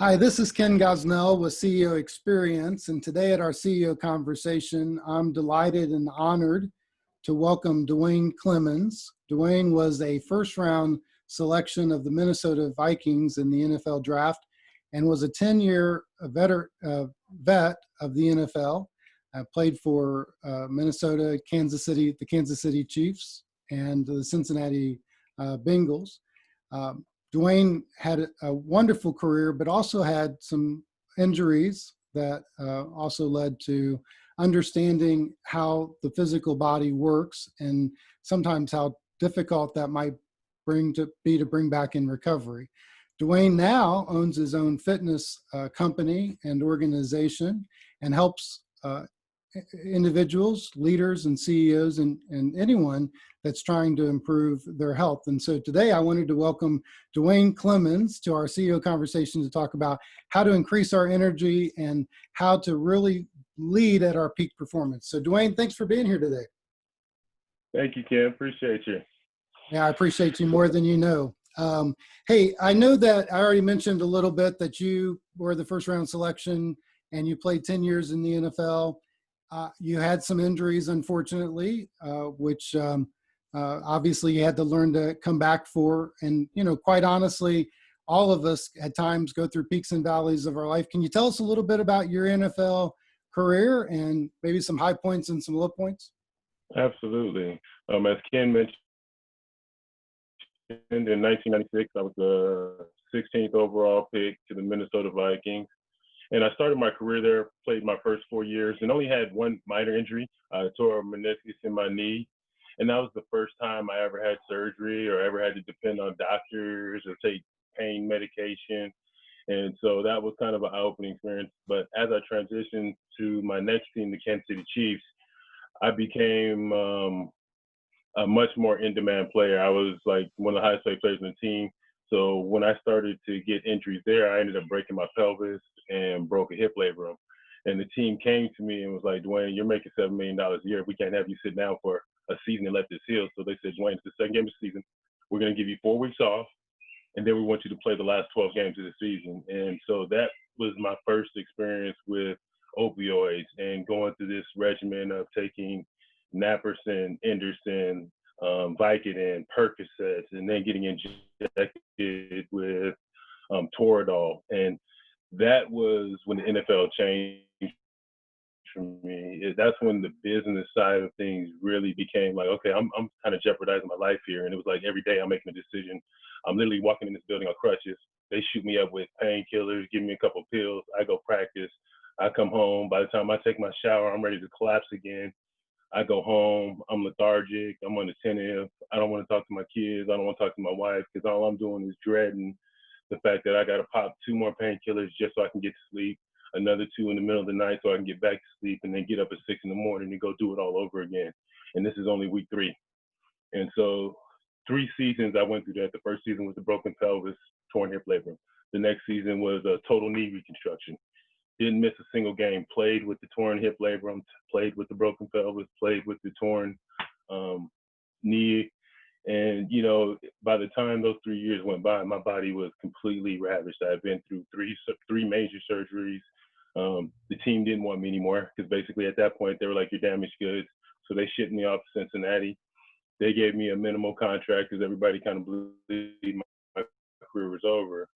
Hi, this is Ken Gosnell with CEO Experience, and today at our CEO conversation, I'm delighted and honored to welcome Duane Clemons. Duane was a first-round selection of the Minnesota Vikings in the NFL draft and was a 10-year vet of the NFL. Played for Minnesota, Kansas City, the Kansas City Chiefs, and the Cincinnati Bengals. Duane had a wonderful career, but also had some injuries that also led to understanding how the physical body works and sometimes how difficult that might to bring back in recovery. Duane now owns his own fitness company and organization and helps individuals, leaders, and CEOs, and anyone that's trying to improve their health. And so today I wanted to welcome Duane Clemons to our CEO conversation to talk about how to increase our energy and how to really lead at our peak performance. So Duane, thanks for being here today. Thank you, Ken. Appreciate you. Yeah, I appreciate you more than you know. Hey, I know that I already mentioned a little bit that you were the first round selection and you played 10 years in the NFL. You had some injuries, unfortunately, which obviously you had to learn to come back for. And, you know, quite honestly, all of us at times go through peaks and valleys of our life. Can you tell us a little bit about your NFL career and maybe some high points and some low points? Absolutely. As Ken mentioned, in 1996, I was the 16th overall pick to the Minnesota Vikings. And I started my career there, played my first 4 years, and only had one minor injury. I tore a meniscus in my knee. And that was the first time I ever had surgery or ever had to depend on doctors or take pain medication. And so that was kind of an eye-opening experience. But as I transitioned to my next team, the Kansas City Chiefs, I became a much more in-demand player. I was like one of the highest paid players on the team. So when I started to get injuries there, I ended up breaking my pelvis and broke a hip labrum. And the team came to me and was like, Duane, you're making $7 million a year. We can't have you sit down for a season and let this heal. So they said, Duane, it's the second game of the season. We're going to give you 4 weeks off, and then we want you to play the last 12 games of the season. And so that was my first experience with opioids and going through this regimen of taking naproxen, Henderson, Vicodin, Percocets, and then getting injected with Toradol. And that was when the NFL changed for me. That's when the business side of things really became like, okay, I'm kind of jeopardizing my life here. And it was like every day I'm making a decision. I'm literally walking in this building on crutches. They shoot me up with painkillers, give me a couple pills. I go practice. I come home. By the time I take my shower, I'm ready to collapse again. I go home, I'm lethargic, I'm unattentive, I don't want to talk to my kids, I don't want to talk to my wife, because all I'm doing is dreading the fact that I got to pop 2 more painkillers just so I can get to sleep, another 2 in the middle of the night so I can get back to sleep, and then get up at 6 in the morning and go do it all over again. And this is only week 3. And so 3 seasons I went through that. The first season was the broken pelvis, torn hip labrum. The next season was a total knee reconstruction. Didn't miss a single game, played with the torn hip labrum, played with the broken pelvis, played with the torn knee. And, you know, by the time those 3 years went by, my body was completely ravaged. I had been through three major surgeries. The team didn't want me anymore because basically at that point, they were like, you're damaged goods. So they shipped me off to Cincinnati. They gave me a minimal contract because everybody kind of believed my career was over.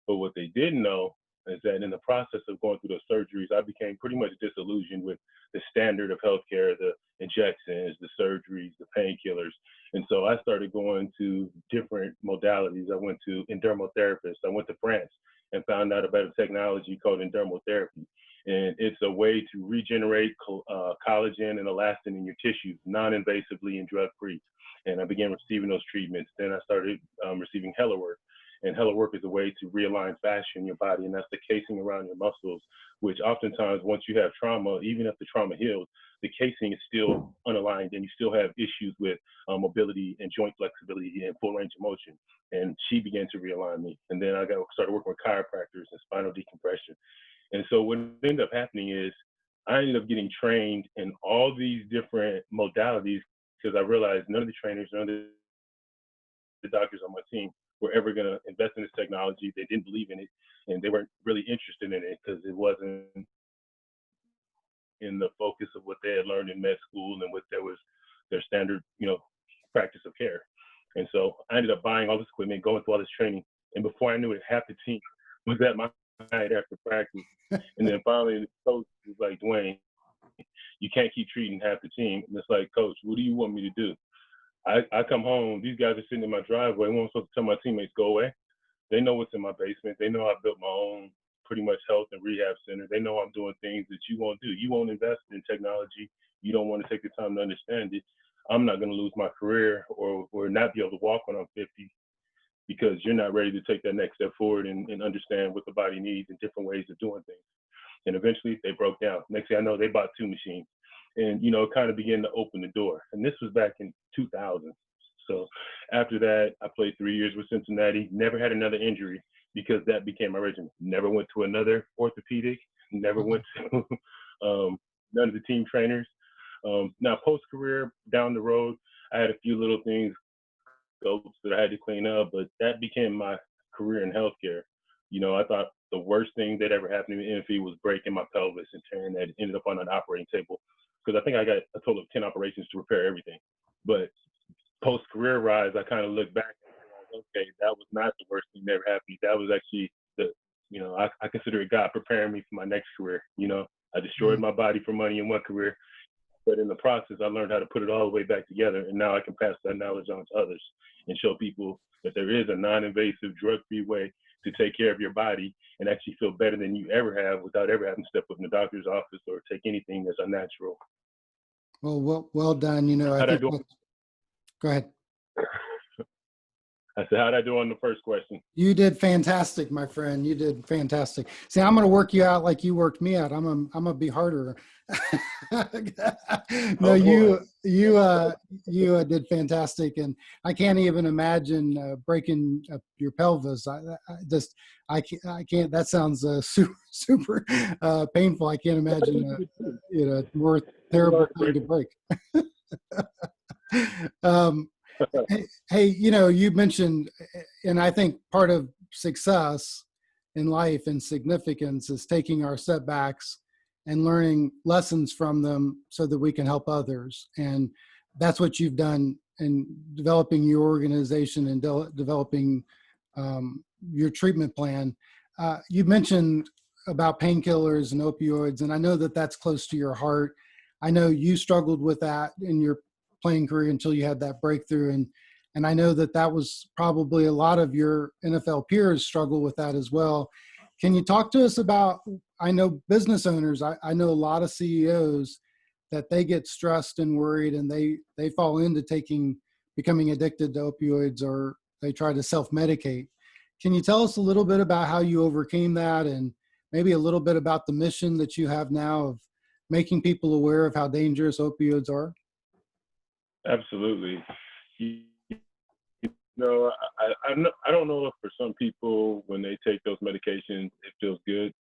But what they didn't know is that in the process of going through those surgeries, I became pretty much disillusioned with the standard of healthcare, the injections, the surgeries, the painkillers. And so I started going to different modalities. I went to endermal therapists. I went to France and found out about a technology called endermal therapy. And it's a way to regenerate collagen and elastin in your tissues, non-invasively and drug-free. And I began receiving those treatments. Then I started receiving Hella Work. And Hella Work is a way to realign fascia in your body, and that's the casing around your muscles, which oftentimes once you have trauma, even if the trauma heals, the casing is still unaligned and you still have issues with mobility and joint flexibility and full range of motion. And she began to realign me. And then I started working with chiropractors and spinal decompression. And so what ended up happening is I ended up getting trained in all these different modalities because I realized none of the trainers, none of the doctors on my team were ever going to invest in this technology. They didn't believe in it, and they weren't really interested in it because it wasn't in the focus of what they had learned in med school and what there was their standard, practice of care. And so I ended up buying all this equipment, going through all this training, and before I knew it, half the team was at my night after practice. And then finally, the coach was like, Duane, you can't keep treating half the team. And it's like, Coach, what do you want me to do? I come home, these guys are sitting in my driveway. I'm supposed to tell my teammates, go away. They know what's in my basement. They know I built my own pretty much health and rehab center. They know I'm doing things that you won't do. You won't invest in technology. You don't want to take the time to understand it. I'm not going to lose my career or not be able to walk when I'm 50 because you're not ready to take that next step forward and understand what the body needs and different ways of doing things. And eventually they broke down. Next thing I know, they bought 2 machines. And, it kind of began to open the door. And this was back in 2000. So after that, I played 3 years with Cincinnati, never had another injury because that became my regimen. Never went to another orthopedic, never went to none of the team trainers. Now, post-career, down the road, I had a few little things, scopes that I had to clean up, but that became my career in healthcare. I thought the worst thing that ever happened to me in NFE was breaking my pelvis and tearing that. It ended up on an operating table because I think I got a total of 10 operations to repair everything. But post-career rise, I kind of look back and realize, okay, that was not the worst thing that ever happened. That was actually I consider it God preparing me for my next career. I destroyed my body for money in one career, but in the process, I learned how to put it all the way back together. And now I can pass that knowledge on to others and show people that there is a non-invasive, drug-free way to take care of your body and actually feel better than you ever have without ever having to step foot in the doctor's office or take anything that's unnatural. Well done. I think. Go ahead. I said, how'd I do on the first question? You did fantastic, my friend. You did fantastic. See, I'm going to work you out like you worked me out. I'm going to be harder. No, you did fantastic, and I can't even imagine breaking your pelvis. I can't. That sounds super painful. I can't imagine more terrible thing to break. Hey, you mentioned, and I think part of success in life and significance is taking our setbacks and learning lessons from them so that we can help others. And that's what you've done in developing your organization and developing your treatment plan. You mentioned about painkillers and opioids, and I know that that's close to your heart. I know you struggled with that in your playing career until you had that breakthrough. And I know that was probably a lot of your NFL peers struggle with that as well. Can you talk to us about, I know business owners, I know a lot of CEOs that they get stressed and worried and they fall into becoming addicted to opioids, or they try to self-medicate. Can you tell us a little bit about how you overcame that, and maybe a little bit about the mission that you have now of making people aware of how dangerous opioids are? Absolutely. I don't know if for some people, when they take those medications, it feels good.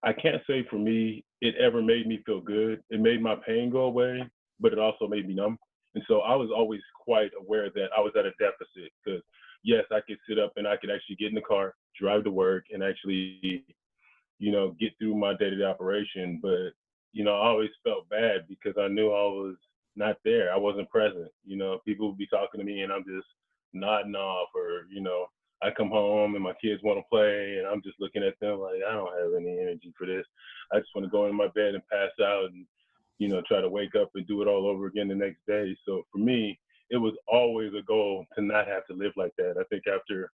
I can't say for me, it ever made me feel good. It made my pain go away, but it also made me numb. And so I was always quite aware that I was at a deficit because, yes, I could sit up and I could actually get in the car, drive to work, and actually, get through my day-to-day operation. But, I always felt bad because I knew I was not there. I wasn't present. People would be talking to me and I'm just nodding off, or, I come home and my kids want to play and I'm just looking at them like, I don't have any energy for this. I just want to go in my bed and pass out and, try to wake up and do it all over again the next day. So for me, it was always a goal to not have to live like that. I think after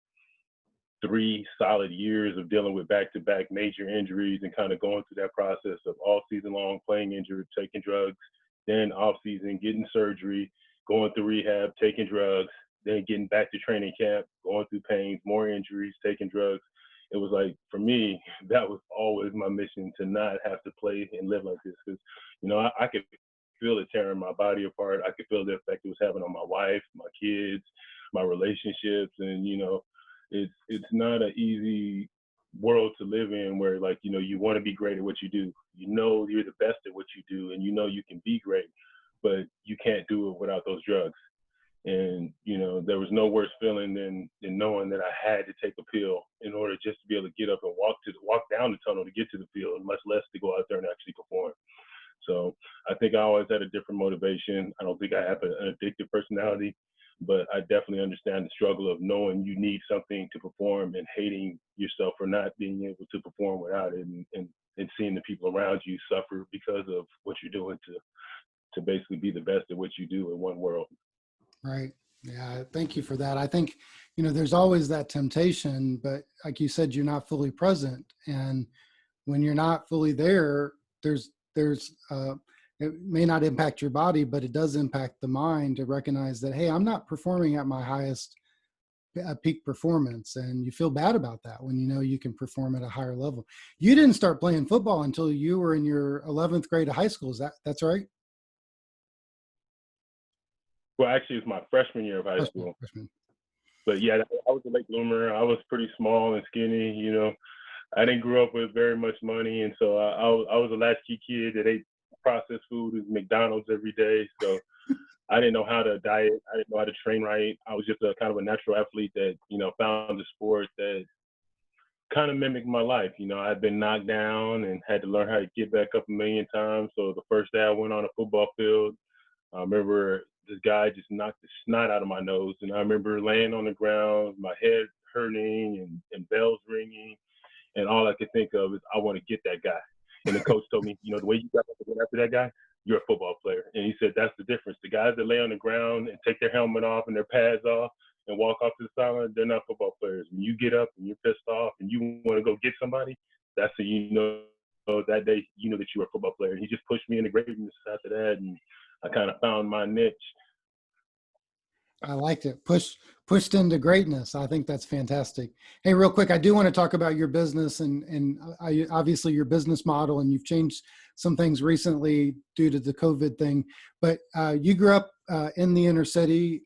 3 solid years of dealing with back-to-back major injuries and kind of going through that process of all season long playing injured, taking drugs, then off season, getting surgery, going through rehab, taking drugs, then getting back to training camp, going through pains, more injuries, taking drugs. It was like, for me, that was always my mission, to not have to play and live like this. Because, I could feel it tearing my body apart. I could feel the effect it was having on my wife, my kids, my relationships. And, it's not an easy world to live in where, like, you want to be great at what you do. You're the best at what you do, and you can be great, but you can't do it without those drugs. And, there was no worse feeling than knowing that I had to take a pill in order just to be able to get up and walk down the tunnel to get to the field, much less to go out there and actually perform. So I think I always had a different motivation. I don't think I have an addictive personality, but I definitely understand the struggle of knowing you need something to perform and hating yourself for not being able to perform without it, and seeing the people around you suffer because of what you're doing to basically be the best at what you do in one world. Right. Yeah. Thank you for that. I think, there's always that temptation, but like you said, you're not fully present. And when you're not fully there, there's it may not impact your body, but it does impact the mind to recognize that, hey, I'm not performing at my highest peak performance. And you feel bad about that when you know you can perform at a higher level. You didn't start playing football until you were in your 11th grade of high school. That's right? Well, actually, it's my freshman year of high Freshman, school. freshman. But yeah, I was a late bloomer. I was pretty small and skinny. I didn't grow up with very much money, and so I was a latchkey kid that ate processed food at McDonald's every day. So I didn't know how to diet. I didn't know how to train right. I was just a kind of a natural athlete that found a sport that kind of mimicked my life. I'd been knocked down and had to learn how to get back up a million times. So the first day I went on a football field, I remember this guy just knocked the snot out of my nose, and I remember laying on the ground, my head hurting and bells ringing, and all I could think of is I want to get that guy. And the coach told me, the way you got to go after that guy, you're a football player. And he said that's the difference. The guys that lay on the ground and take their helmet off and their pads off and walk off to the sideline, they're not football players. When you get up and you're pissed off and you want to go get somebody, that's when that day you know that you're a football player. And he just pushed me into greatness after that, and I kind of found my niche. I liked it. Pushed into greatness. I think that's fantastic. Hey, real quick, I do want to talk about your business and obviously your business model, and you've changed some things recently due to the COVID thing. But you grew up in the inner city.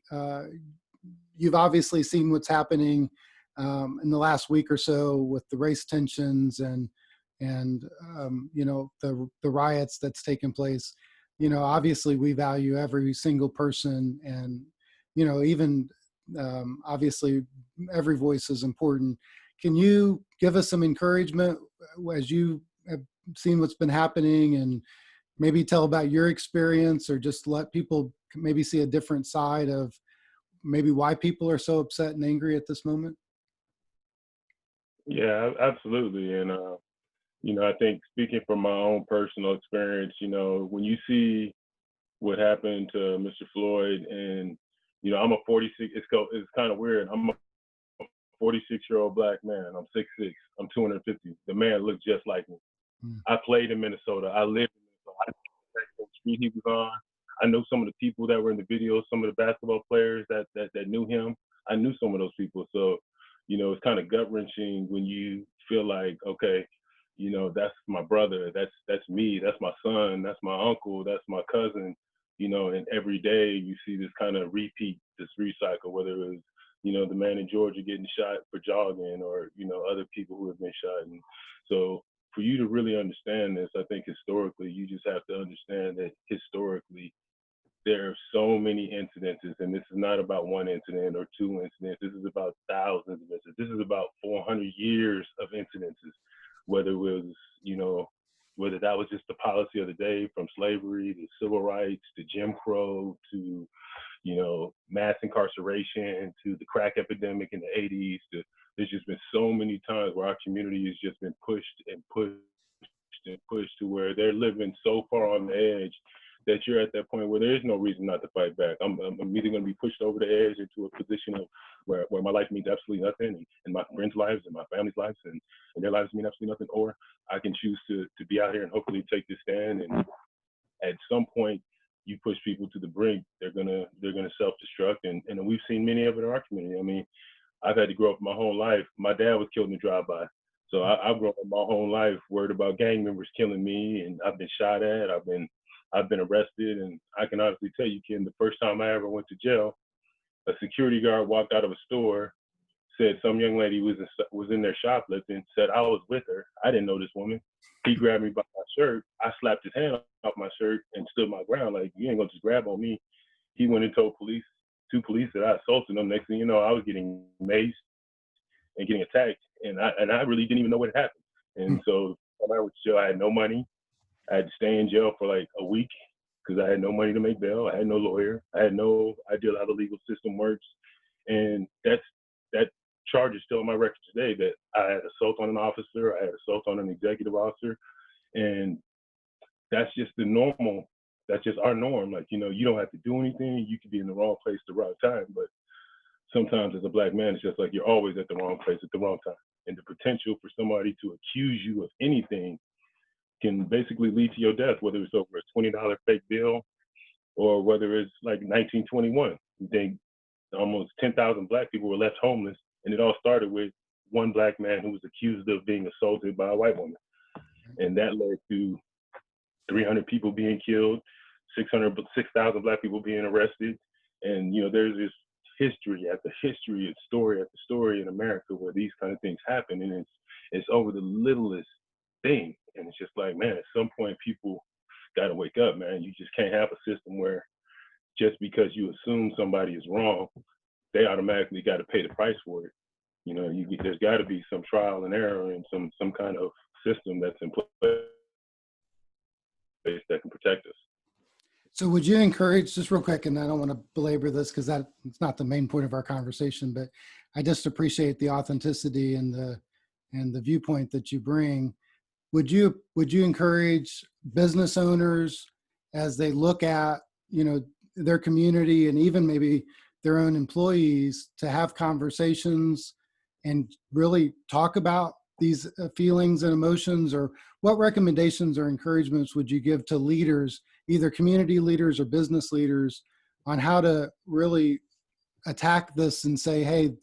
You've obviously seen what's happening in the last week or so with the race tensions and the riots that's taken place. Obviously we value every single person, and even obviously every voice is important. Can you give us some encouragement as you have seen what's been happening, and maybe tell about your experience, or just let people maybe see a different side of maybe why people are so upset and angry at this moment? Yeah, absolutely. And I think speaking from my own personal experience, when you see what happened to Mr. Floyd, and I'm a 46. It's kind of weird. I'm a 46-year-old black man. I'm 6'6". I'm 250. The man looked just like me. Mm. I played in Minnesota. I lived in Minnesota. I know the street he was on. I know some of the people that were in the videos, some of the basketball players that knew him. I knew some of those people. So, it's kind of gut wrenching when you feel like, okay, that's my brother, that's me, that's my son, that's my uncle, that's my cousin, and every day you see this kind of repeat, this recycle, whether it was, the man in Georgia getting shot for jogging, or, other people who have been shot. And so for you to really understand this, I think historically, you just have to understand that historically, there are so many incidences, and this is not about one incident or two incidents. This is about thousands of incidents. This is about 400 years of incidences, whether it was, whether that was just the policy of the day, from slavery to civil rights to Jim Crow to, mass incarceration to the crack epidemic in the 80s. There's just been so many times where our community has just been pushed and pushed and pushed to where they're living so far on the edge that you're at that point where there is no reason not to fight back. I'm either going to be pushed over the edge into a position of where my life means absolutely nothing, and my friends' lives and my family's lives and their lives mean absolutely nothing, or I can choose to be out here and hopefully take this stand. And at some point, you push people to the brink, they're gonna self-destruct, and we've seen many of it in our community. I mean, I've had to grow up my whole life. My dad was killed in a drive-by. So I've grown up my whole life worried about gang members killing me, and I've been shot at, I've been arrested, and I can honestly tell you, Ken, the first time I ever went to jail, a security guard walked out of a store, said some young lady was in there shoplifting, said I was with her. I didn't know this woman. He grabbed me by my shirt. I slapped his hand off my shirt and stood my ground like, you ain't gonna just grab on me. He went and told police. two police that I assaulted them. Next thing you know, I was getting maced and getting attacked, and I really didn't even know what happened. Hmm. And so when I was in jail, I had no money. I had to stay in jail for like a week because I had no money to make bail. I had no lawyer. I had no idea how the legal system works, and that charge is still on my record today. That I had assault on an officer. I had assault on an executive officer, and that's just the normal. That's just our norm. Like, you don't have to do anything. You could be in the wrong place at the wrong time, but sometimes as a black man, it's just like you're always at the wrong place at the wrong time. And the potential for somebody to accuse you of anything can basically lead to your death, whether it's over a $20 fake bill or whether it's like 1921. You think almost 10,000 black people were left homeless, and it all started with one black man who was accused of being assaulted by a white woman. And that led to 300 people being killed, 6,000 black people being arrested. And, there's this history after history and story after story in America where these kind of things happen. And it's over the littlest thing. And it's just like, man, at some point people got to wake up, man. You just can't have a system where just because you assume somebody is wrong, they automatically got to pay the price for it. There's got to be some trial and error and some kind of system that's in place that can protect us. So would you encourage, just real quick, and I don't want to belabor this because it's not the main point of our conversation, but I just appreciate the authenticity and the viewpoint that you bring. Would you encourage business owners as they look at, their community and even maybe their own employees to have conversations and really talk about these feelings and emotions? Or what recommendations or encouragements would you give to leaders, either community leaders or business leaders, on how to really attack this and say, hey,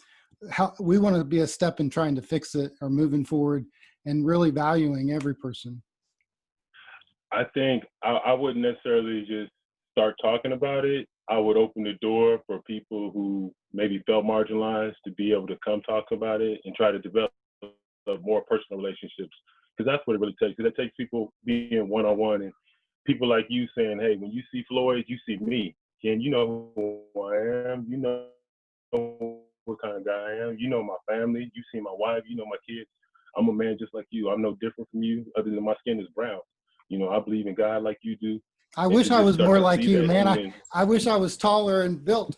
we want to be a step in trying to fix it or moving forward and really valuing every person? I think I wouldn't necessarily just start talking about it. I would open the door for people who maybe felt marginalized to be able to come talk about it and try to develop more personal relationships, because that's what it really takes. It takes people being one-on-one and people like you saying, hey, when you see Floyd, you see me. And you know who I am. You know what kind of guy I am. You know my family. You see my wife. You know my kids. I'm a man just like you. I'm no different from you other than my skin is brown. I believe in God like you do. I wish I was more like you, man. I wish I was taller and built.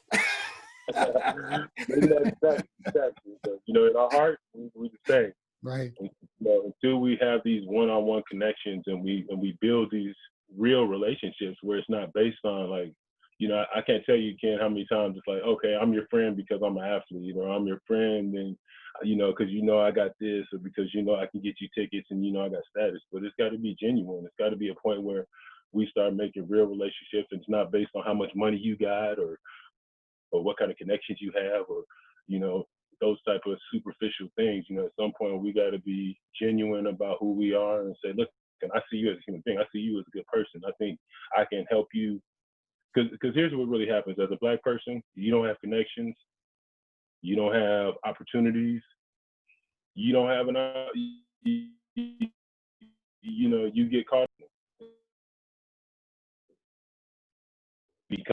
Exactly. But, in our heart, we the same. Right. And, until we have these one-on-one connections and we build these real relationships where it's not based on like, I can't tell you, Ken, how many times it's like, okay, I'm your friend because I'm an athlete, or I'm your friend and because I got this, or because I can get you tickets and I got status. But it's got to be genuine. It's got to be a point where we start making real relationships, and it's not based on how much money you got or what kind of connections you have, or those type of superficial things. At some point we got to be genuine about who we are and say, look, and I see you as a human being. I see you as a good person. I think I can help you. Because here's what really happens. As a Black person, you don't have connections. You don't have opportunities. You don't have you get caught because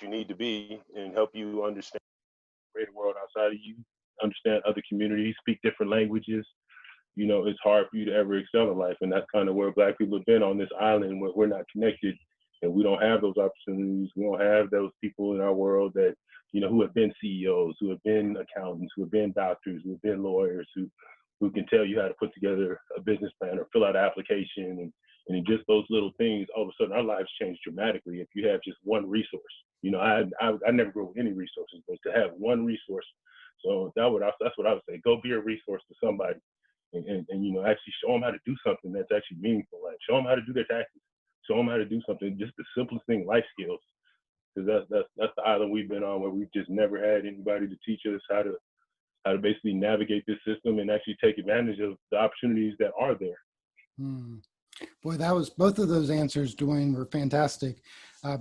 you need to be and help you understand the greater world outside of you, understand other communities, speak different languages. It's hard for you to ever excel in life. And that's kind of where Black people have been on this island, where we're not connected and we don't have those opportunities. We don't have those people in our world that, who have been CEOs, who have been accountants, who have been doctors, who have been lawyers, who can tell you how to put together a business plan or fill out an application. And in just those little things, all of a sudden our lives change dramatically if you have just one resource. I never grew up with any resources, but to have one resource. So that's what I would say. Go be a resource to somebody. And actually show them how to do something that's actually meaningful. Like show them how to do their taxes. Show them how to do something, just the simplest thing, life skills. Because that's the island we've been on, where we've just never had anybody to teach us how to basically navigate this system and actually take advantage of the opportunities that are there. Boy, both of those answers, Duane, were fantastic.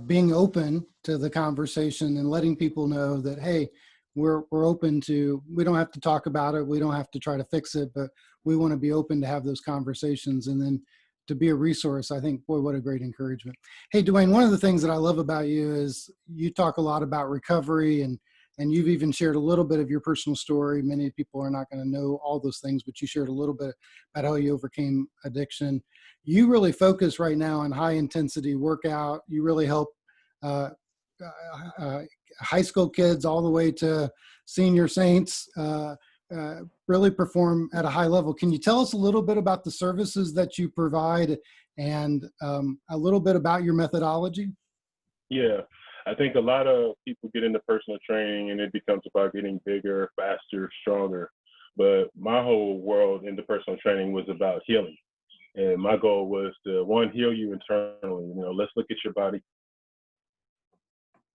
Being open to the conversation and letting people know that, hey, we're open to, we don't have to talk about it. We don't have to try to fix it, but we want to be open to have those conversations. And then to be a resource. I think, boy, what a great encouragement. Hey, Duane, one of the things that I love about you is you talk a lot about recovery, and you've even shared a little bit of your personal story. Many people are not going to know all those things, but you shared a little bit about how you overcame addiction. You really focus right now on high intensity workout. You really help uh, uh, high school kids all the way to senior saints really perform at a high level. Can you tell us a little bit about the services that you provide and a little bit about your methodology? Yeah, I think a lot of people get into personal training and it becomes about getting bigger, faster, stronger. But my whole world into personal training was about healing. And my goal was to, one, heal you internally. Let's look at your body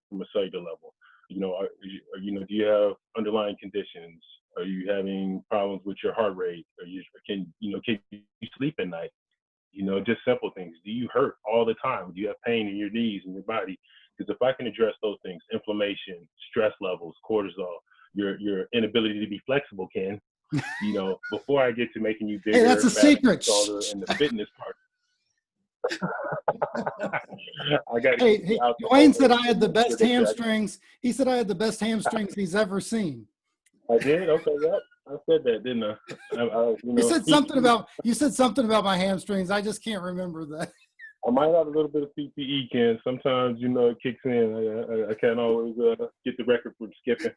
from a cellular level. Do you have underlying conditions? Are you having problems with your heart rate? Can you sleep at night? Just simple things. Do you hurt all the time? Do you have pain in your knees and your body? Because if I can address those things, inflammation, stress levels, cortisol, your inability to be flexible, Ken, before I get to making you Hey, that's bigger, a faster, secret. stronger, and the fitness part. I got to keep Hey, you out the Duane hole said I had and the make sure best that hamstrings. He said I had the best hamstrings he's ever seen. I did. Okay, yep. I said that, didn't I? You said something about my hamstrings. I just can't remember that. I might have a little bit of PPE, Ken. Sometimes, it kicks in. I can't always get the record from skipping.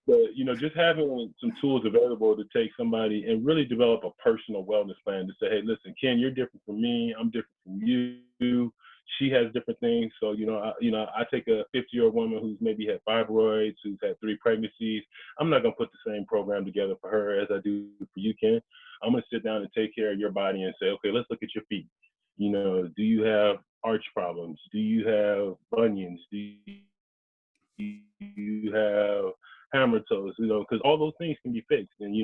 But, just having some tools available to take somebody and really develop a personal wellness plan to say, hey, listen, Ken, you're different from me. I'm different from you. She has different things. So, I take a 50-year-old woman who's maybe had fibroids, who's had 3 pregnancies. I'm not going to put the same program together for her as I do for you, Ken. I'm going to sit down and take care of your body and say, okay, let's look at your feet. Do you have arch problems? Do you have bunions? Do you have hammer toes? Because all those things can be fixed. And,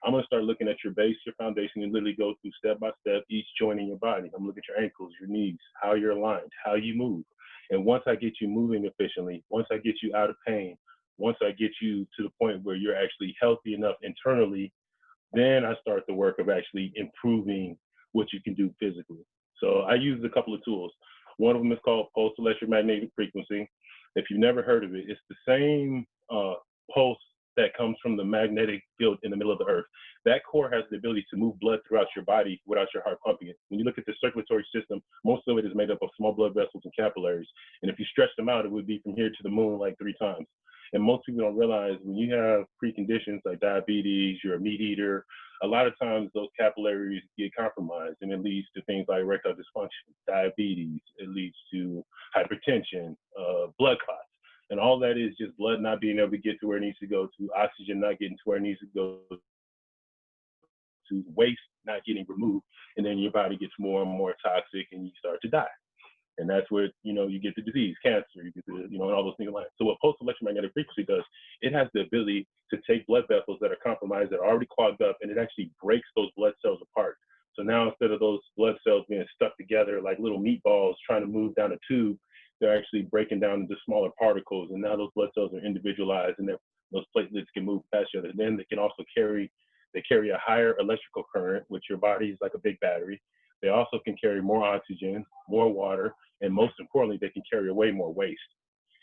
I'm going to start looking at your base, your foundation, and literally go through step by step each joint in your body. I'm looking at your ankles, your knees, how you're aligned, how you move. And once I get you moving efficiently, once I get you out of pain, once I get you to the point where you're actually healthy enough internally, then I start the work of actually improving what you can do physically. So I use a couple of tools. One of them is called pulse electromagnetic frequency. If you've never heard of it, it's the same pulse that comes from the magnetic field in the middle of the earth. That core has the ability to move blood throughout your body without your heart pumping it. When you look at the circulatory system, most of it is made up of small blood vessels and capillaries. And if you stretch them out, it would be from here to the moon like 3 times. And most people don't realize when you have preconditions like diabetes, you're a meat eater, a lot of times those capillaries get compromised and it leads to things like erectile dysfunction, diabetes, it leads to hypertension, blood clots. And all that is just blood not being able to get to where it needs to go to, oxygen not getting to where it needs to go to, waste not getting removed. And then your body gets more and more toxic and you start to die. And that's where, you get the disease, cancer, you get the, and all those things in life. So what pulse electromagnetic frequency does, it has the ability to take blood vessels that are compromised, that are already clogged up, and it actually breaks those blood cells apart. So now instead of those blood cells being stuck together like little meatballs trying to move down a tube, they're actually breaking down into smaller particles. And now those blood cells are individualized and those platelets can move past each other. And then they can also carry a higher electrical current, which your body is like a big battery. They also can carry more oxygen, more water, and most importantly, they can carry away more waste.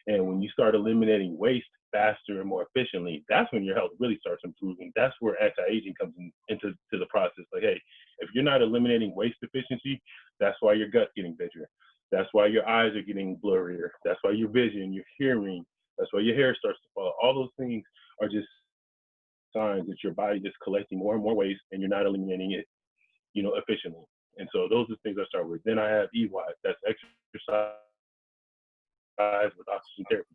And when you start eliminating waste faster and more efficiently, that's when your health really starts improving. That's where anti-aging comes into the process. Like, hey, if you're not eliminating waste efficiency, that's why your gut's getting bigger. That's why your eyes are getting blurrier. That's why your vision, your hearing, that's why your hair starts to fall. All those things are just signs that your body is collecting more and more waste and you're not eliminating it, efficiently. And so those are the things I start with. Then I have EY, that's exercise with oxygen therapy.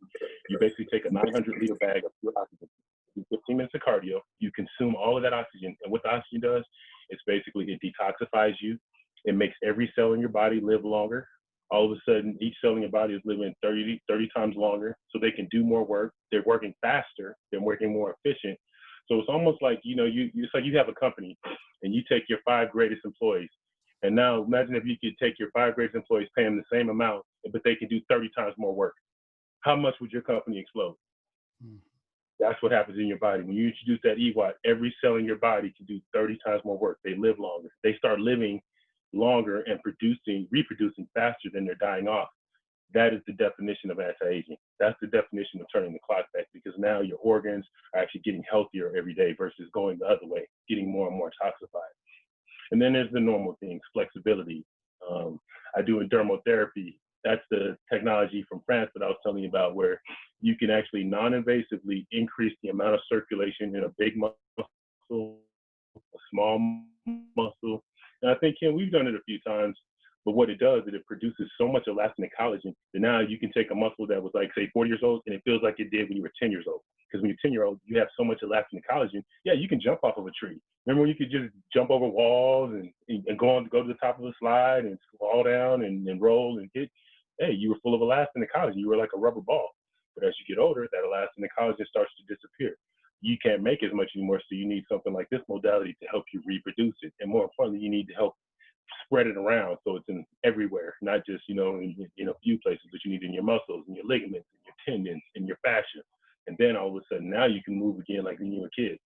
You basically take a 900-liter bag of pure oxygen, do 15 minutes of cardio, you consume all of that oxygen. And what the oxygen does, it's basically, it detoxifies you. It makes every cell in your body live longer. All of a sudden, each cell in your body is living 30 times longer, so they can do more work. They're working faster. They're working more efficient. So it's almost like, it's like you have a company and you take your 5 greatest employees. And now imagine if you could take your 5 greatest employees, pay them the same amount, but they can do 30 times more work. How much would your company explode? That's what happens in your body. When you introduce that EWAT, every cell in your body can do 30 times more work. They live longer. They start living longer and reproducing faster than they're dying off. That is the definition of anti-aging. That's the definition of turning the clock back, because now your organs are actually getting healthier every day versus going the other way, getting more and more toxified. And then there's the normal things, flexibility. I do a dermotherapy. That's the technology from France that I was telling you about, where you can actually non-invasively increase the amount of circulation in a big muscle, a small muscle. And I think, Ken, we've done it a few times, but what it does is it produces so much elastin and collagen that now you can take a muscle that was like, say, 40 years old, and it feels like it did when you were 10 years old. Because when you're 10-year-old, you have so much elastin and collagen. Yeah, you can jump off of a tree. Remember when you could just jump over walls and go to the top of a slide and fall down and roll and hit? Hey, you were full of elastin and collagen. You were like a rubber ball. But as you get older, that elastin and collagen starts to disappear. You can't make as much anymore, so you need something like this modality to help you reproduce it. And more importantly, you need to help spread it around so it's in everywhere, not just, in a few places, but you need it in your muscles and your ligaments and your tendons and your fascia. And then all of a sudden, now you can move again like when you were a kid.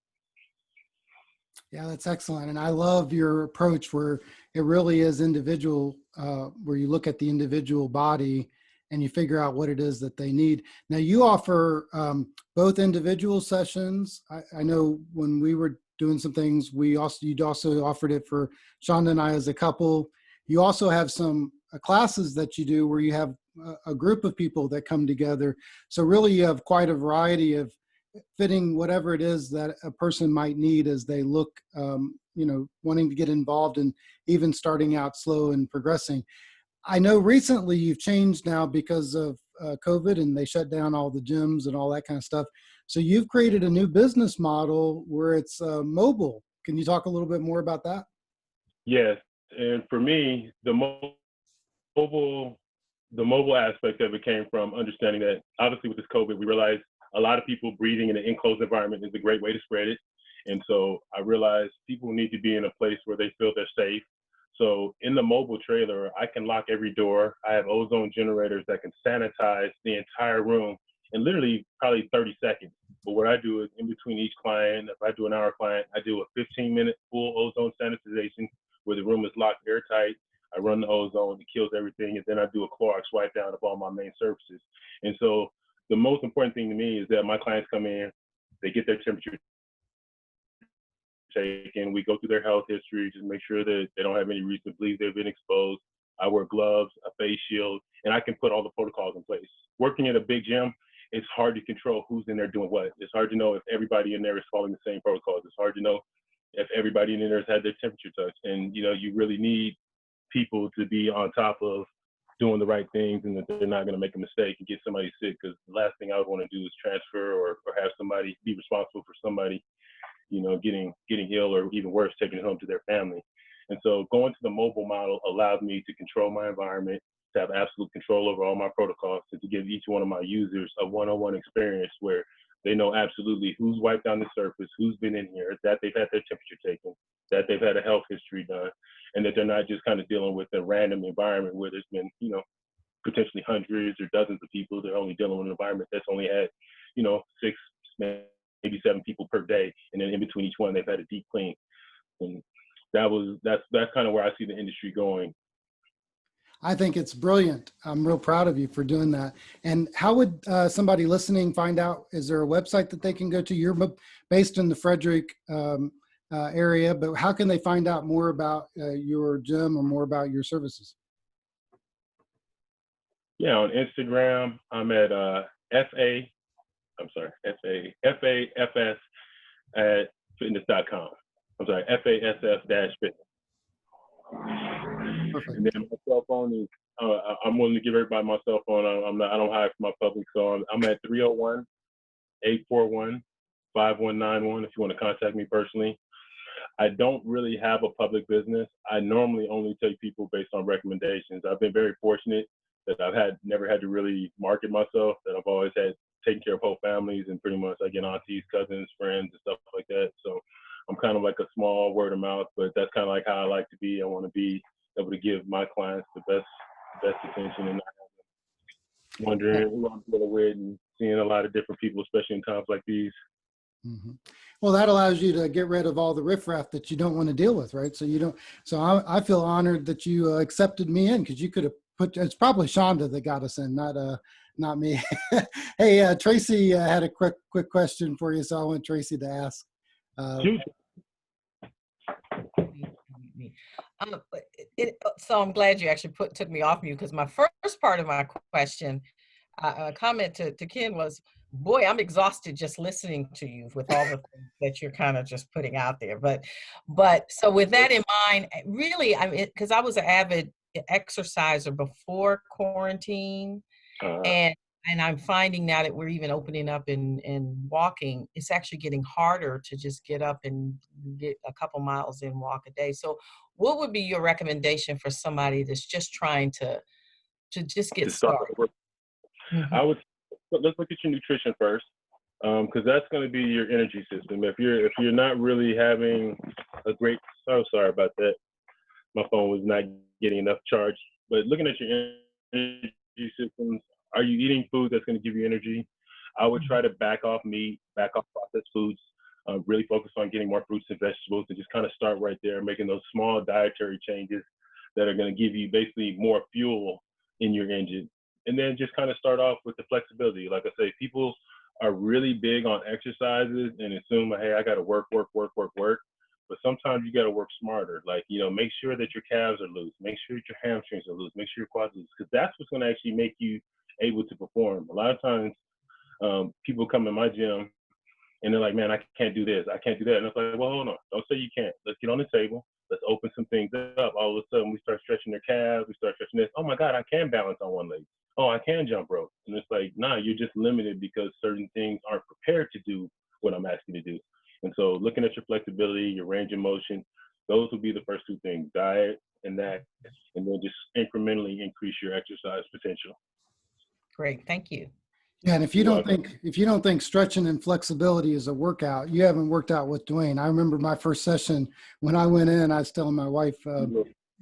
Yeah, that's excellent. And I love your approach where it really is individual, where you look at the individual body and you figure out what it is that they need. Now you offer both individual sessions. I know when we were doing some things, you'd also offered it for Shonda and I as a couple. You also have some classes that you do where you have a group of people that come together. So really you have quite a variety of fitting whatever it is that a person might need as they look, wanting to get involved and even starting out slow and progressing. I know recently you've changed now because of COVID, and they shut down all the gyms and all that kind of stuff. So you've created a new business model where it's mobile. Can you talk a little bit more about that? Yes, and for me, the mobile aspect of it came from understanding that obviously with this COVID, we realized a lot of people breathing in an enclosed environment is a great way to spread it. And so I realized people need to be in a place where they feel they're safe. So in the mobile trailer, I can lock every door. I have ozone generators that can sanitize the entire room in literally probably 30 seconds. But what I do is in between each client, if I do an hour client, I do a 15-minute full ozone sanitization where the room is locked airtight. I run the ozone, it kills everything, and then I do a Clorox wipe down of all my main surfaces. And so the most important thing to me is that my clients come in, they get their temperature taken, we go through their health history, just make sure that they don't have any reason to believe they've been exposed. I wear gloves, a face shield, and I can put all the protocols in place. Working at a big gym, it's hard to control who's in there doing what. It's hard to know if everybody in there is following the same protocols. It's hard to know if everybody in there has had their temperature touched. And you really need people to be on top of doing the right things and that they're not going to make a mistake and get somebody sick, because the last thing I would want to do is transfer or have somebody be responsible for somebody getting ill, or even worse, taking it home to their family. And so going to the mobile model allowed me to control my environment, to have absolute control over all my protocols, and to give each one of my users a one-on-one experience where they know absolutely who's wiped down the surface, who's been in here, that they've had their temperature taken, that they've had a health history done, and that they're not just kind of dealing with a random environment where there's been, potentially hundreds or dozens of people. They're only dealing with an environment that's only had, 6, maybe 7 people per day, and then in between each one, they've had a deep clean. And that's kind of where I see the industry going. I think it's brilliant. I'm real proud of you for doing that. And how would somebody listening find out? Is there a website that they can go to? You're based in the Frederick area, but how can they find out more about your gym or more about your services? Yeah, on Instagram, I'm at FAFS at fitness.com. I'm sorry, FASF-fitness. Perfect. And then my cell phone is, I'm willing to give everybody my cell phone. I don't hide from my public, so I'm at 301-841-5191 if you want to contact me personally. I don't really have a public business. I normally only take people based on recommendations. I've been very fortunate that I've never had to really market myself, that I've always had taken care of whole families, and pretty much I get aunties, cousins, friends, and stuff like that. So I'm kind of like a small word of mouth, but that's kind of like how I like to be. I want to be able to give my clients the best attention and not wondering who I'm dealing with and seeing a lot of different people, especially in times like these. Mm-hmm. Well, that allows you to get rid of all the riffraff that you don't want to deal with, right? So you don't. So I feel honored that you accepted me in, because you could have put. It's probably Shonda that got us in, not me. Hey, Tracy had a quick question for you, so I want Tracy to ask. Shoot. Um, so I'm glad you actually took me off mute, because my first part of my question, comment to Ken was, boy, I'm exhausted just listening to you with all the things that you're kind of just putting out there. But so with that in mind, really, I mean, because I was an avid exerciser before quarantine, and I'm finding now that we're even opening up and walking, it's actually getting harder to just get up and get a couple miles in, walk a day. So what would be your recommendation for somebody that's just trying to just get started? Mm-hmm. I would, let's look at your nutrition first, because that's going to be your energy system. If you're not really having a great, oh, sorry about that, my phone was not getting enough charge. But looking at your energy systems, are you eating food that's going to give you energy? I would try to back off meat, back off processed foods, really focus on getting more fruits and vegetables, and just kind of start right there, making those small dietary changes that are going to give you basically more fuel in your engine. And then just kind of start off with the flexibility. Like I say, people are really big on exercises and assume, hey, I got to work. But sometimes you got to work smarter. Like, make sure that your calves are loose. Make sure that your hamstrings are loose. Make sure your quads are loose, because that's what's going to actually make you able to perform. A lot of times, people come in my gym and they're like, man, I can't do this. I can't do that. And it's like, well, hold on. Don't say you can't. Let's get on the table. Let's open some things up. All of a sudden, we start stretching their calves. We start stretching this. Oh, my God, I can balance on one leg. Oh, I can jump rope. And it's like, nah, you're just limited because certain things aren't prepared to do what I'm asking you to do. And so looking at your flexibility, your range of motion, those would be the first two things, diet and that, and then just incrementally increase your exercise potential. Great, thank you. Yeah, and if you don't think stretching and flexibility is a workout, you haven't worked out with Duane. I remember my first session when I went in, I was telling my wife,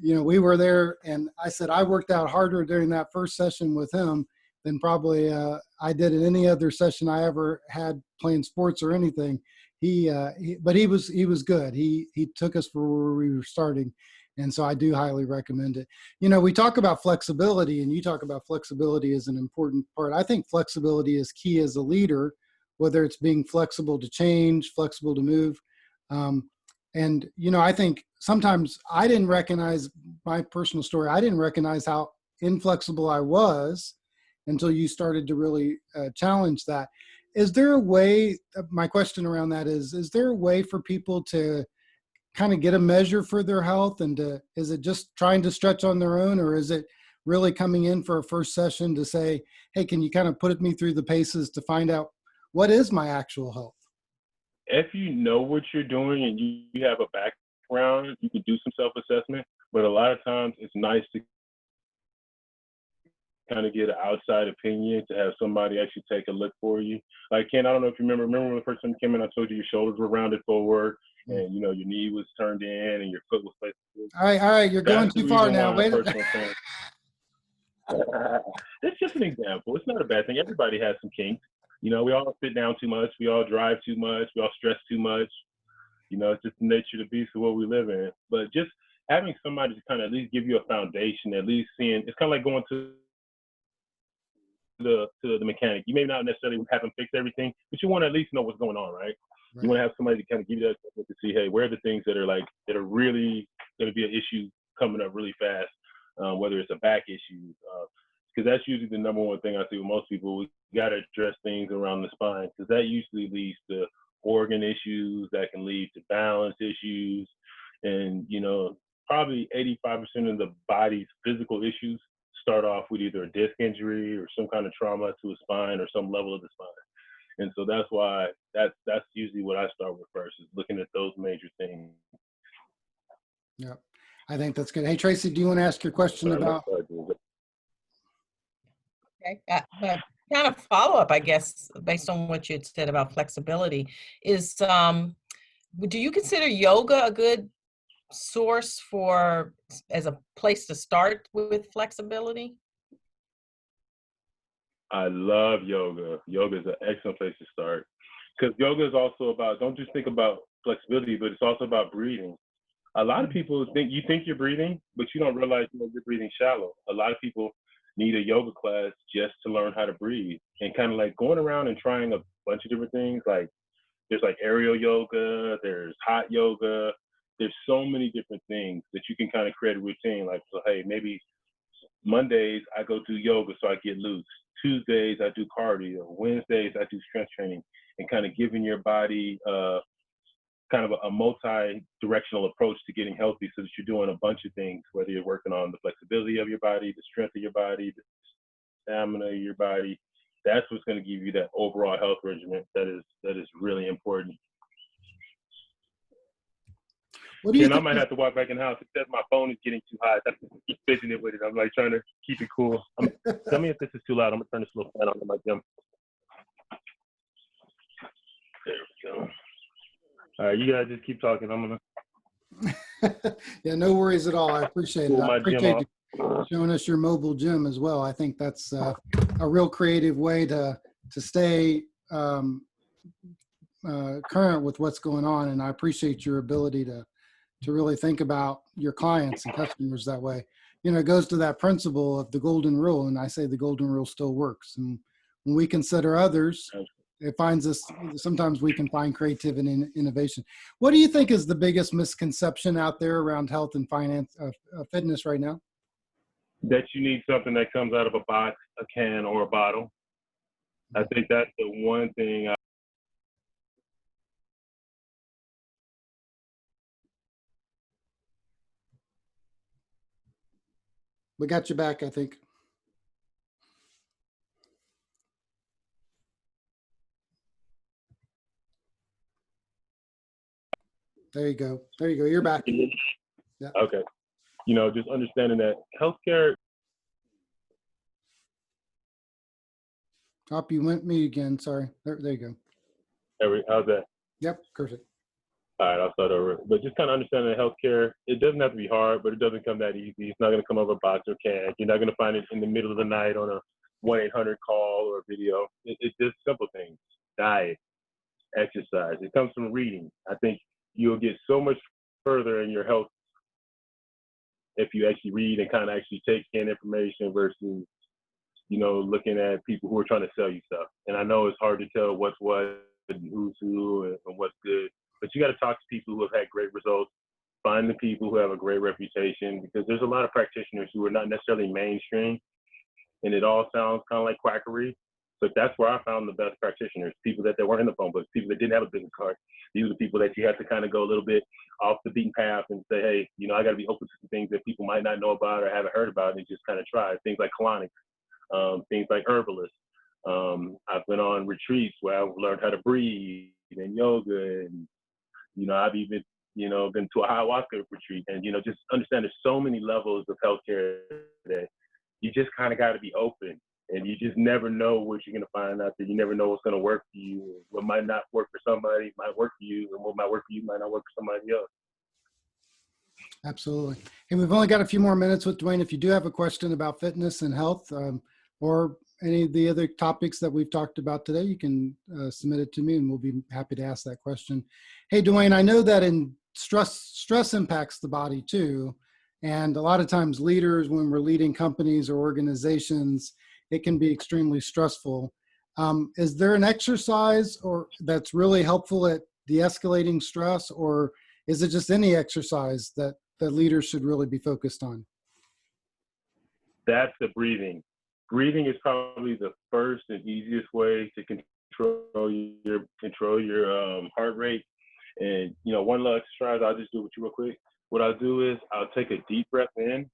we were there, and I said I worked out harder during that first session with him than probably I did in any other session I ever had playing sports or anything. But he was good. He took us for where we were starting. And so I do highly recommend it. We talk about flexibility, and you talk about flexibility as an important part. I think flexibility is key as a leader, whether it's being flexible to change, flexible to move. I think sometimes I didn't recognize, my personal story, I didn't recognize how inflexible I was until you started to really challenge that. Is there a way, my question around that is there a way for people to kind of get a measure for their health, and is it just trying to stretch on their own, or is it really coming in for a first session to say, hey, can you kind of put me through the paces to find out what is my actual health? If you know what you're doing and you have a background, you can do some self-assessment, but a lot of times it's nice to kind of get an outside opinion, to have somebody actually take a look for you. Like, Ken, I don't know if you remember when the first time you came in, I told you your shoulders were rounded forward, and your knee was turned in and your foot was placed. All right, you're going too far now. Wait. It's just an example. It's not a bad thing. Everybody has some kinks. We all sit down too much. We all drive too much. We all stress too much. It's just the nature of the beast of what we live in. But just having somebody to kind of at least give you a foundation, at least seeing, it's kind of like going to the mechanic. You may not necessarily have them fix everything, but you want to at least know what's going on, right? You want to have somebody to kind of give you that to see, hey, where are the things that are really going to be an issue coming up really fast, whether it's a back issue, because that's usually the number one thing I see with most people. We got to address things around the spine, because that usually leads to organ issues that can lead to balance issues, and probably 85% of the body's physical issues start off with either a disc injury or some kind of trauma to a spine or some level of the spine. And so that's why that's usually what I start with first, is looking at those major things. Yeah, I think that's good. Hey, Tracy, do you want to ask your question about? Okay, but kind of follow up, I guess, based on what you had said about flexibility, is do you consider yoga a good source as a place to start with flexibility? I love yoga. Yoga is an excellent place to start because yoga is also about, don't just think about flexibility, but it's also about breathing. A lot of people think you think you're breathing, but you don't realize you're breathing shallow. A lot of people need a yoga class just to learn how to breathe and kind of like going around and trying a bunch of different things. Like there's like aerial yoga, there's hot yoga. There's so many different things that you can kind of create a routine. Like, so, hey, maybe Mondays I go do yoga so I get loose. Tuesdays I do cardio. Wednesdays I do strength training, and kind of giving your body kind of a multi-directional approach to getting healthy, so that you're doing a bunch of things, whether you're working on the flexibility of your body, the strength of your body, the stamina of your body. That's what's going to give you that overall health regimen that is really important. What do you Ken, I think might have to walk back in the house. It says my phone is getting too hot. I keep fidgeting with it. I'm like trying to keep it cool. Tell me if this is too loud. I'm gonna turn this little fan on in my gym. There we go. All right, you guys just keep talking. I'm gonna Yeah, no worries at all. I appreciate it. cool I my gym appreciate off. you showing us your mobile gym as well. I think that's a real creative way to stay current with what's going on. And I appreciate your ability to really think about your clients and customers that way. You know, it goes to that principle of the golden rule. And I say the golden rule still works. And when we consider others, it finds us, sometimes we can find creativity and innovation. What do you think is the biggest misconception out there around health and finance, fitness right now? That you need something that comes out of a box, a can, or a bottle. I think that's the one thing. We got you back, I think. There you go. There you go. You're back. Yeah. Okay. You know, just understanding that healthcare. Top, you went me again. Sorry. There you go. How's that? Yep. Perfect. All right, I'll start over. But just kind of understanding that healthcare, it doesn't have to be hard, but it doesn't come that easy. It's not going to come over a box or can. You're not going to find it in the middle of the night on a 1-800 call or a video. It's just simple things: diet, exercise. It comes from reading. I think you'll get so much further in your health if you actually read and kind of actually take in information versus, you know, looking at people who are trying to sell you stuff. And I know it's hard to tell what's what and who's who and what's good, but you got to talk to people who have had great results. Find the people who have a great reputation, because there's a lot of practitioners who are not necessarily mainstream, and it all sounds kind of like quackery. But that's where I found the best practitioners, people that weren't in the phone books, people that didn't have a business card. These are the people that you have to kind of go a little bit off the beaten path and say, hey, you know, I got to be open to some things that people might not know about or haven't heard about, and just kind of try. Things like colonics, things like herbalists. I've been on retreats where I've learned how to breathe and yoga, and, you know, I've even, you know, been to a ayahuasca retreat, and, you know, just understand there's so many levels of healthcare that you just kind of got to be open, and you just never know what you're going to find out there. You never know what's going to work for you. What might not work for somebody might work for you, and what might work for you might not work for somebody else. Absolutely. And we've only got a few more minutes with Duane. If you do have a question about fitness and health, or any of the other topics that we've talked about today, you can submit it to me and we'll be happy to ask that question. Hey, Duane, I know that stress impacts the body too. And a lot of times leaders, when we're leading companies or organizations, it can be extremely stressful. Is there an exercise or that's really helpful at de-escalating stress, or is it just any exercise that leaders should really be focused on? That's the breathing. Breathing is probably the first and easiest way to control your heart rate. And, you know, one little exercise, I'll just do it with you real quick. What I'll do is I'll take a deep breath in,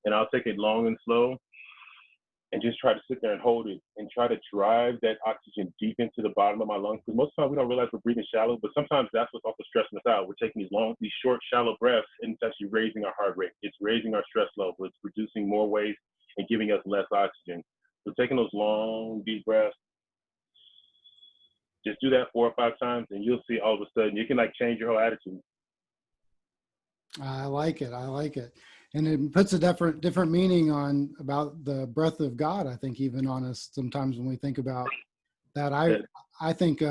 and I'll take it long and slow, and just try to sit there and hold it and try to drive that oxygen deep into the bottom of my lungs. Because most of the time we don't realize we're breathing shallow, but sometimes that's what's also stressing us out. We're taking these short, shallow breaths, and it's actually raising our heart rate. It's raising our stress level. It's producing more waste and giving us less oxygen. So taking those long, deep breaths, just do that 4 or 5 times, and you'll see all of a sudden you can like change your whole attitude. I like it. I like it. And it puts a different meaning on about the breath of God, I think, even on us sometimes when we think about that. I think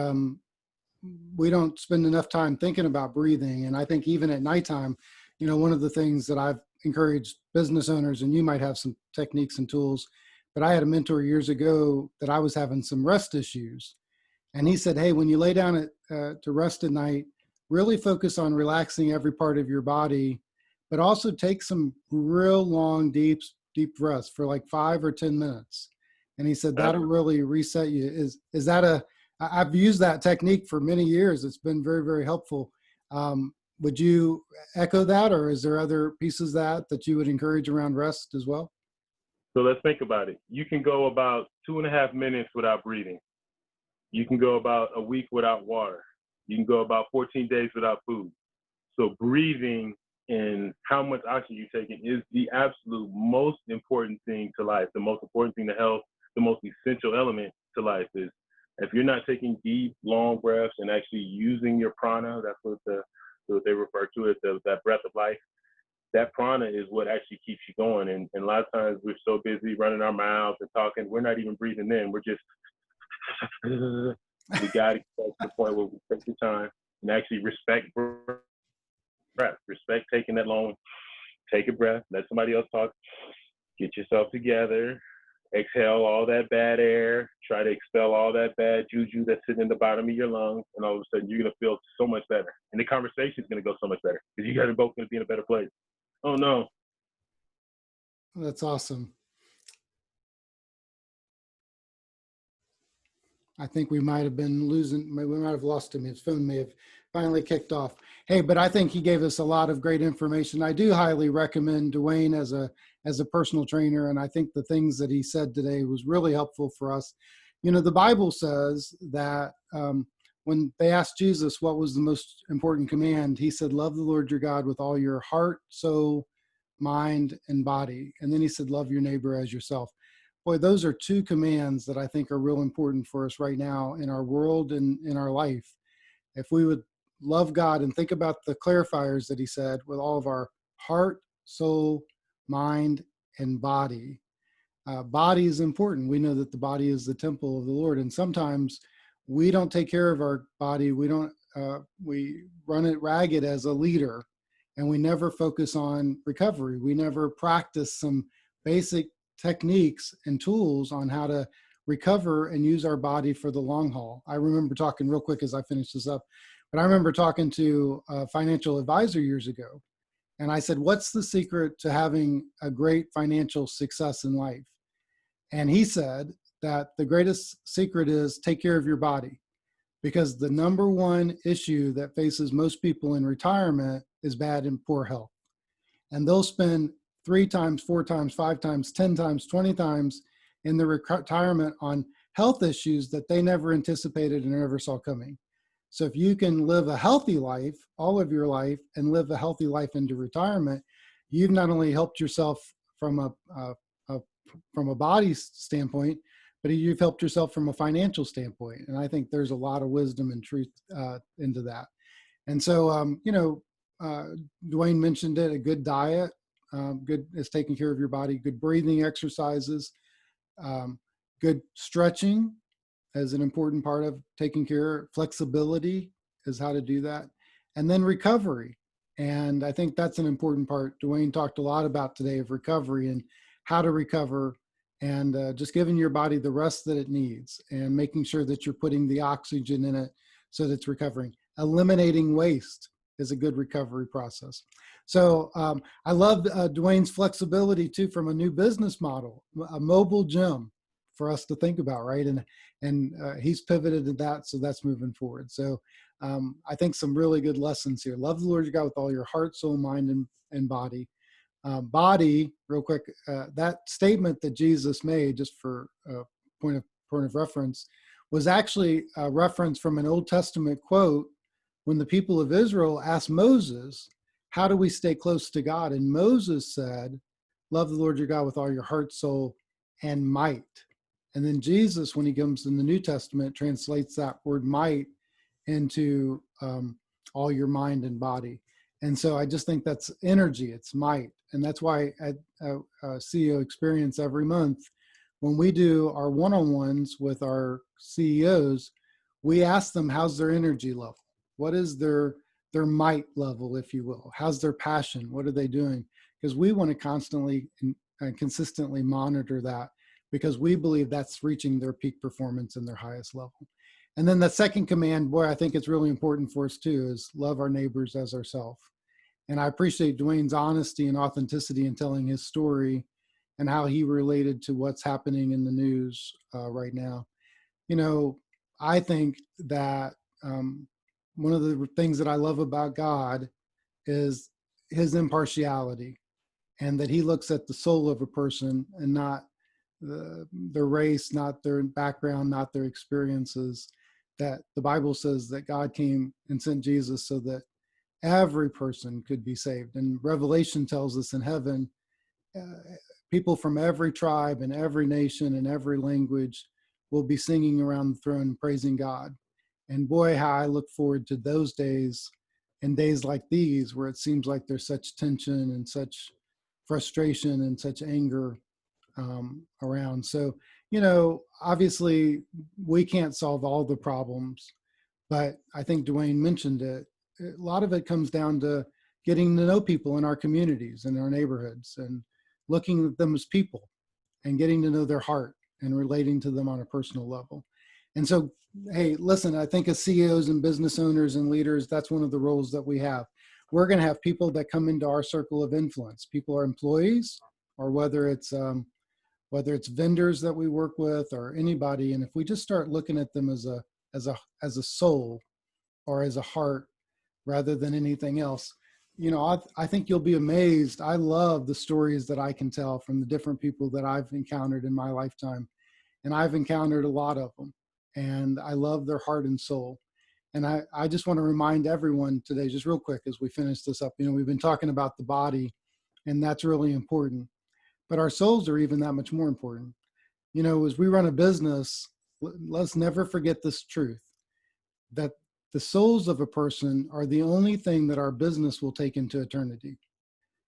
we don't spend enough time thinking about breathing. And I think even at nighttime, one of the things that I've encouraged business owners, and you might have some techniques and tools, but I had a mentor years ago that I was having some rest issues. And he said, hey, when you lay down to rest at night, really focus on relaxing every part of your body, but also take some real long, deep breaths for like 5 or 10 minutes. And he said, that'll really reset you. Is that I've used that technique for many years. It's been very, very helpful. Would you echo that, or is there other pieces that you would encourage around rest as well? So let's think about it. You can go about 2.5 minutes without breathing. You can go about a week without water. You can go about 14 days without food. So breathing and how much oxygen you're taking is the absolute most important thing to life, the most important thing to health, the most essential element to life is if you're not taking deep, long breaths and actually using your prana, that's what they refer to as that breath of life. That prana is what actually keeps you going. And a lot of times we're so busy running our mouths and talking, we're not even breathing in. We're just, we got to get to the point where we take the time and actually respect breath, respect taking that long, take a breath, let somebody else talk, get yourself together, exhale all that bad air, try to expel all that bad juju that's sitting in the bottom of your lungs, and all of a sudden you're going to feel so much better. And the conversation is going to go so much better because you guys are both going to be in a better place. Oh, no. That's awesome. I think we might have been we might have lost him. His phone may have finally kicked off. Hey, but I think he gave us a lot of great information. I do highly recommend Duane as a personal trainer. And I think the things that he said today was really helpful for us. The Bible says that when they asked Jesus what was the most important command, he said, love the Lord your God with all your heart, soul, mind, and body. And then he said, love your neighbor as yourself. Boy, those are two commands that I think are real important for us right now in our world and in our life. If we would love God and think about the clarifiers that he said with all of our heart, soul, mind, and body. Body is important. We know that the body is the temple of the Lord. And sometimes we don't take care of our body. We run it ragged as a leader, and we never focus on recovery. We never practice some basic techniques and tools on how to recover and use our body for the long haul. I remember talking real quick as I finish this up, but I remember talking to a financial advisor years ago, and I said, what's the secret to having a great financial success in life? And he said that the greatest secret is take care of your body, because the number one issue that faces most people in retirement is bad and poor health. And they'll spend 3 times, 4 times, 5 times, 10 times, 20 times in the retirement on health issues that they never anticipated and never saw coming. So if you can live a healthy life, all of your life, and live a healthy life into retirement, you've not only helped yourself from a body standpoint, but you've helped yourself from a financial standpoint. And I think there's a lot of wisdom and truth into that. And so, Duane mentioned it, a good diet, good is taking care of your body, good breathing exercises, good stretching is an important part of taking care. Flexibility is how to do that. And then recovery. And I think that's an important part. Duane talked a lot about today of recovery and how to recover, and just giving your body the rest that it needs and making sure that you're putting the oxygen in it so that it's recovering. Eliminating waste is a good recovery process. So I love Duane's flexibility too, from a new business model, a mobile gym for us to think about, right? And he's pivoted to that, so that's moving forward. So I think some really good lessons here. Love the Lord your God with all your heart, soul, mind, and body. Body, real quick, that statement that Jesus made, just for point of reference, was actually a reference from an Old Testament quote when the people of Israel asked Moses, how do we stay close to God? And Moses said, love the Lord your God with all your heart, soul, and might. And then Jesus, when he comes in the New Testament, translates that word might into all your mind and body. And so I just think that's energy, it's might. And that's why at CEO Experience every month, when we do our one-on-ones with our CEOs, we ask them, how's their energy level? What is their might level, if you will? How's their passion? What are they doing? Because we want to constantly and consistently monitor that, because we believe that's reaching their peak performance and their highest level. And then the second command, boy, I think it's really important for us too, is love our neighbors as ourselves. And I appreciate Duane's honesty and authenticity in telling his story and how he related to what's happening in the news right now. You know, I think that one of the things that I love about God is his impartiality, and that he looks at the soul of a person and not their race, not their background, not their experiences. That the Bible says that God came and sent Jesus so that every person could be saved. And Revelation tells us in heaven, people from every tribe and every nation and every language will be singing around the throne, praising God. And boy, how I look forward to those days, and days like these where it seems like there's such tension and such frustration and such anger around. So, you know, obviously we can't solve all the problems, but I think Duane mentioned it. A lot of it comes down to getting to know people in our communities and our neighborhoods, and looking at them as people and getting to know their heart and relating to them on a personal level. And so, hey, listen, I think as CEOs and business owners and leaders, that's one of the roles that we have. We're going to have people that come into our circle of influence. People are employees, or whether it's vendors that we work with, or anybody. And if we just start looking at them as a soul or as a heart rather than anything else, you know, I think you'll be amazed. I love the stories that I can tell from the different people that I've encountered in my lifetime. And I've encountered a lot of them. And I love their heart and soul. And I just want to remind everyone today, just real quick, as we finish this up, you know, we've been talking about the body, and that's really important. But our souls are even that much more important. You know, as we run a business, let's never forget this truth, that the souls of a person are the only thing that our business will take into eternity.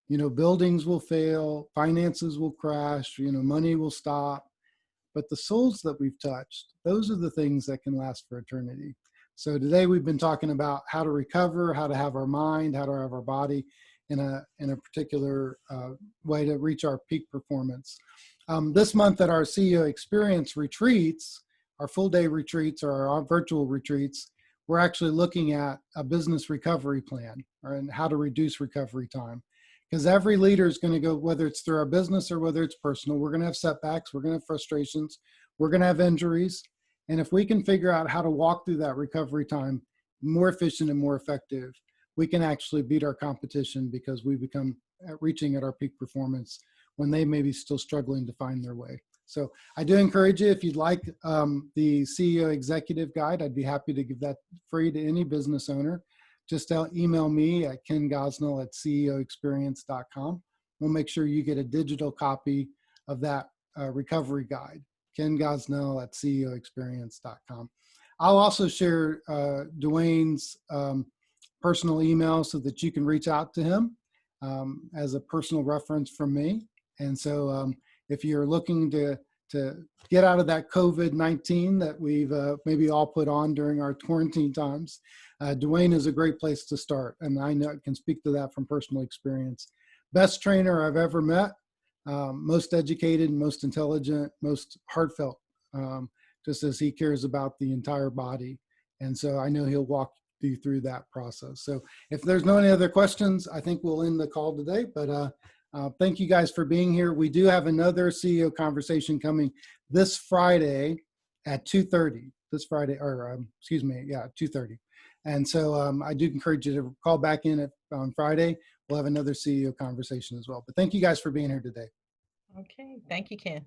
You know, buildings will fail, finances will crash, you know, money will stop, but the souls that we've touched, those are the things that can last for eternity. So today we've been talking about how to recover, how to have our mind, how to have our body in a particular way to reach our peak performance. This month at our CEO Experience retreats, our full day retreats or our virtual retreats, we're actually looking at a business recovery plan, and how to reduce recovery time. Because every leader is going to go, whether it's through our business or whether it's personal, we're going to have setbacks, we're going to have frustrations, we're going to have injuries. And if we can figure out how to walk through that recovery time more efficient and more effective, we can actually beat our competition, because we become reaching at our peak performance when they may be still struggling to find their way. So I do encourage you, if you'd like the CEO Executive Guide, I'd be happy to give that free to any business owner. Just email me at kengosnell@ceoexperience.com. We'll make sure you get a digital copy of that recovery guide, kengosnell@ceoexperience.com. I'll also share Duane's personal email so that you can reach out to him as a personal reference from me. And so if you're looking to get out of that COVID-19 that we've maybe all put on during our quarantine times, Duane is a great place to start. And I know I can speak to that from personal experience. Best trainer I've ever met, most educated, most intelligent, most heartfelt, just as he cares about the entire body. And so I know he'll walk you through that process. So if there's no any other questions, I think we'll end the call today. But thank you guys for being here. We do have another CEO conversation coming this Friday at 2:30. This Friday, or excuse me, yeah, 2:30. And so I do encourage you to call back in on Friday. We'll have another CEO conversation as well. But thank you guys for being here today. Okay. Thank you, Ken.